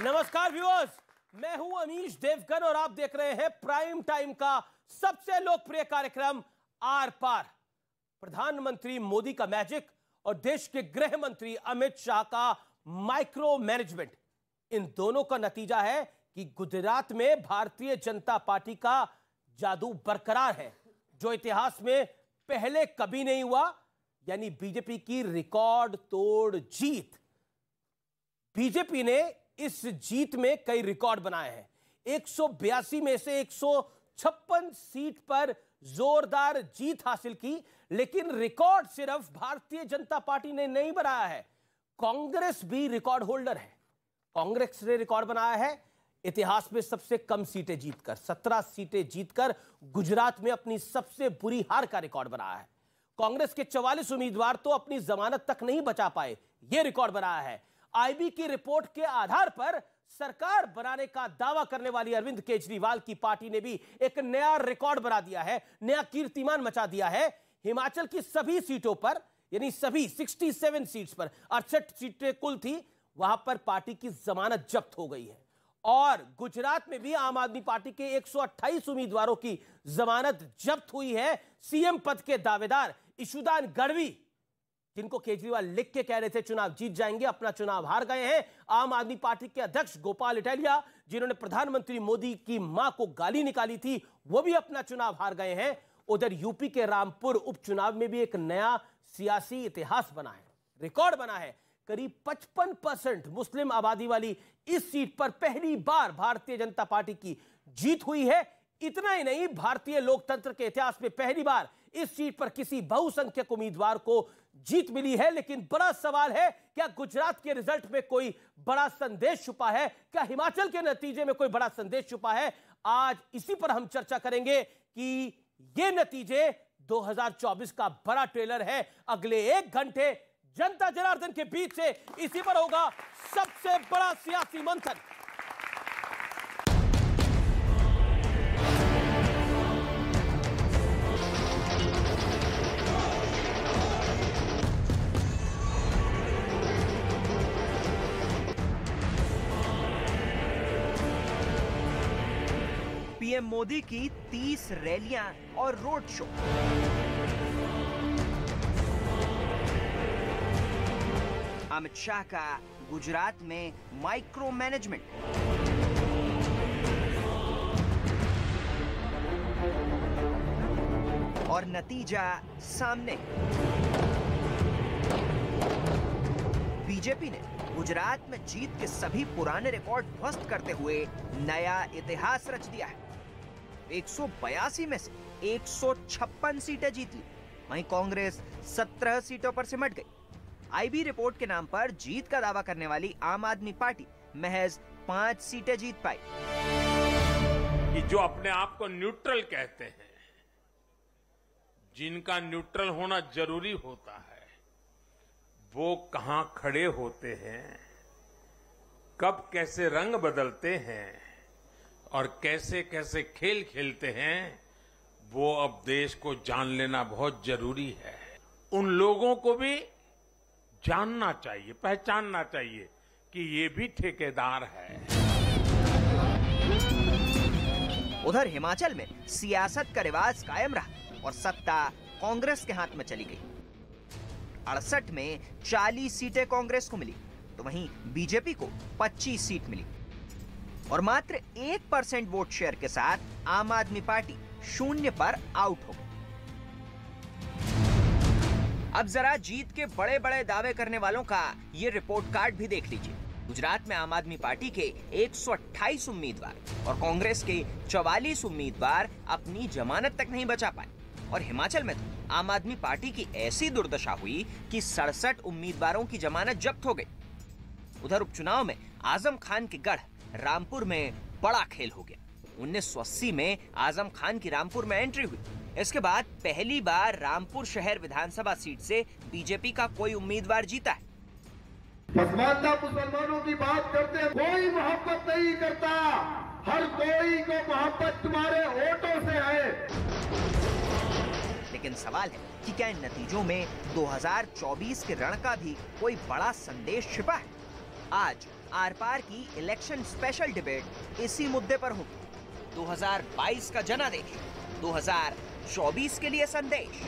नमस्कार व्यूअर्स, मैं हूं अमीश देवगन और आप देख रहे हैं प्राइम टाइम का सबसे लोकप्रिय कार्यक्रम आर पार। प्रधानमंत्री मोदी का मैजिक और देश के गृह मंत्री अमित शाह का माइक्रो मैनेजमेंट, इन दोनों का नतीजा है कि गुजरात में भारतीय जनता पार्टी का जादू बरकरार है, जो इतिहास में पहले कभी नहीं हुआ। यानी बीजेपी की रिकॉर्ड तोड़ जीत। बीजेपी ने इस जीत में कई रिकॉर्ड बनाए हैं। 182 में से 156 सीट पर जोरदार जीत हासिल की, लेकिन रिकॉर्ड सिर्फ भारतीय जनता पार्टी ने नहीं बनाया है, कांग्रेस भी रिकॉर्ड होल्डर है। कांग्रेस ने रिकॉर्ड बनाया है इतिहास में सबसे कम सीटें जीतकर, 17 सीटें जीतकर गुजरात में अपनी सबसे बुरी हार का रिकॉर्ड बनाया है। कांग्रेस के 44 उम्मीदवार तो अपनी जमानत तक नहीं बचा पाए, यह रिकॉर्ड बनाया है। आईबी की रिपोर्ट के आधार पर सरकार बनाने का दावा करने वाली अरविंद केजरीवाल की पार्टी ने भी एक नया रिकॉर्ड बना दिया है, नया कीर्तिमान मचा दिया है। हिमाचल की सभी सीटों पर, यानी सभी 67 सीट्स पर, 68 सीटें कुल थी, वहां पर पार्टी की जमानत जब्त हो गई है। और गुजरात में भी आम आदमी पार्टी के 128 उम्मीदवारों की जमानत जब्त हुई है। सीएम पद के दावेदार इशुदान गढ़वी, जिनको केजरीवाल लिख के कह रहे थे चुनाव जीत जाएंगे, अपना चुनाव हार गए हैं। आम आदमी पार्टी के अध्यक्ष गोपाल इटालिया, जिन्होंने प्रधानमंत्री मोदी की मां को गाली निकाली थी, वो भी अपना चुनाव हार गए हैं। उधर यूपी के रामपुर उपचुनाव में भी एक नया सियासी इतिहास बना है, रिकॉर्ड बना है। करीब 55% मुस्लिम आबादी वाली इस सीट पर पहली बार भारतीय जनता पार्टी की जीत हुई है। इतना ही नहीं, भारतीय लोकतंत्र के इतिहास में पहली बार इस सीट पर किसी बहुसंख्यक उम्मीदवार को जीत मिली है। लेकिन बड़ा सवाल है, क्या गुजरात के रिजल्ट में कोई बड़ा संदेश छुपा है? क्या हिमाचल के नतीजे में कोई बड़ा संदेश छुपा है? आज इसी पर हम चर्चा करेंगे कि ये नतीजे 2024 का बड़ा ट्रेलर है। अगले 1 घंटे जनता जनार्दन के बीच से इसी पर होगा सबसे बड़ा सियासी मंथन। पीएम मोदी की 30 रैलियां और रोड शो। अमित शाह का गुजरात में माइक्रो मैनेजमेंट। और नतीजा सामने। बीजेपी ने गुजरात में जीत के सभी पुराने रिकॉर्ड ध्वस्त करते हुए नया इतिहास रच दिया है। 182 में से 156 सीटें जीत ली, वहीं कांग्रेस 17 सीटों पर सिमट गई। आईबी रिपोर्ट के नाम पर जीत का दावा करने वाली आम आदमी पार्टी महज 5 सीटें जीत पाई। कि जो अपने आप को न्यूट्रल कहते हैं, जिनका न्यूट्रल होना जरूरी होता है, वो कहां खड़े होते हैं, कब कैसे रंग बदलते हैं और कैसे कैसे खेल खेलते हैं, वो अब देश को जान लेना बहुत जरूरी है। उन लोगों को भी जानना चाहिए, पहचानना चाहिए कि ये भी ठेकेदार है। उधर हिमाचल में सियासत का रिवाज कायम रहा और सत्ता कांग्रेस के हाथ में चली गई। 68 में 40 सीटें कांग्रेस को मिली, तो वहीं बीजेपी को 25 सीट मिली और मात्र 1% वोट शेयर के साथ आम आदमी पार्टी 0 पर आउट हो गई। अब जरा जीत के बड़े बड़े दावे करने वालों का ये रिपोर्ट कार्ड भी देख लीजिए। गुजरात में आम आदमी पार्टी के 128 उम्मीदवार और कांग्रेस के 44 उम्मीदवार अपनी जमानत तक नहीं बचा पाए। और हिमाचल में तो आम आदमी पार्टी की ऐसी दुर्दशा हुई कि 67 उम्मीदवारों की जमानत जब्त हो गई। उधर उपचुनाव में आजम खान के गढ़ रामपुर में बड़ा खेल हो गया। 1980 में आजम खान की रामपुर में एंट्री हुई। इसके बाद पहली बार रामपुर शहर विधानसभा सीट से बीजेपी का कोई उम्मीदवार जीता है। पसमानदा मुसलमानों की बात करते हैं, कोई मोहब्बत नहीं करता, हर कोई को मोहब्बत तुम्हारे वोटों से है। लेकिन सवाल है कि क्या इन नतीजों में 2024 के रण का भी कोई बड़ा संदेश छिपा है? आज आर पार की इलेक्शन स्पेशल डिबेट इसी मुद्दे पर होगी। 2022 का जनादेश, 2024 के लिए संदेश।